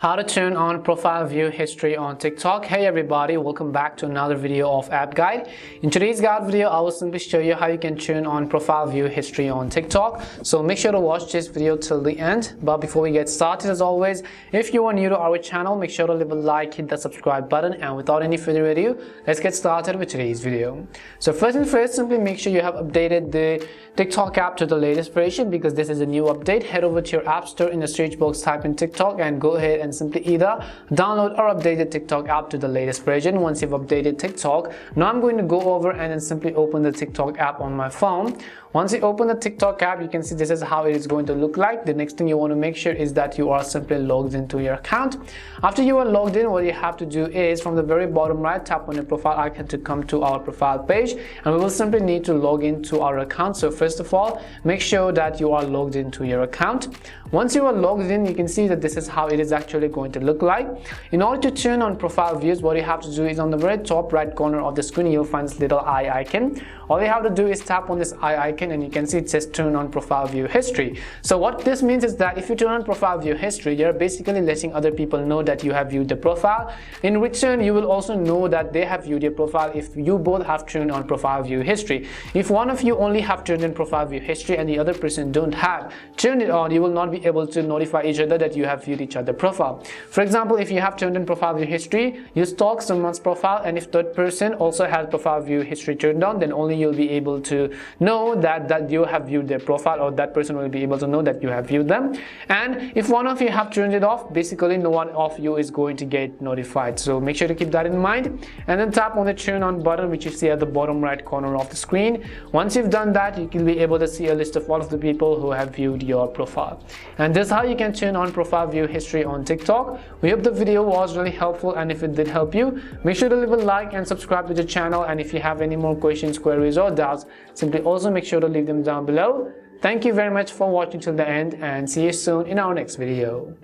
How to turn on profile view history on TikTok. Hey everybody, welcome back to another video of App Guide. In today's guide video, I will simply show you how you can turn on profile view history on TikTok. So make sure to watch this video till the end. But before we get started, as always, if you are new to our channel, make sure to leave a like, hit the subscribe button, and without any further ado, let's get started with today's video. So first and first, simply make sure you have updated the TikTok app to the latest version because this is a new update. Head over to your app store, in the search box type in TikTok and go ahead and simply either download or update the TikTok app to the latest version. Once you've updated TikTok, now I'm going to go over and then simply open the TikTok app on my phone. Once you open the TikTok app, you can see this is how it is going to look like. The next thing you want to make sure is that you are simply logged into your account. After you are logged in, what you have to do is from the very bottom right, tap on your profile icon to come to our profile page, and we will simply need to log into our account. So first of all, make sure that you are logged into your account. Once you are logged in, you can see that this is how it is actually going to look like. In order to turn on profile views, what you have to do is on the very top right corner of the screen, you'll find this little eye icon. All you have to do is tap on this eye icon and you can see it says turn on profile view history. So what this means is that if you turn on profile view history, you're basically letting other people know that you have viewed the profile. In return, you will also know that they have viewed your profile if you both have turned on profile view history. If one of you only have turned on profile view history and the other person don't have turned it on, you will not be able to notify each other that you have viewed each other profile. For example, if you have turned on profile view history, you stalk someone's profile, and if that person also has profile view history turned on, then only you'll be able to know that you have viewed their profile, or that person will be able to know that you have viewed them. And if one of you have turned it off, basically no one of you is going to get notified. So make sure to keep that in mind, and then tap on the turn on button, which you see at the bottom right corner of the screen. Once you've done that, you can be able to see a list of all of the people who have viewed your profile. And this is how you can turn on profile view history on TikTok. We hope the video was really helpful, and if it did help you, make sure to leave a like and subscribe to the channel. And if you have any more questions, queries, or doubts, simply also make sure to leave them down below. Thank you very much for watching till the end, and see you soon in our next video.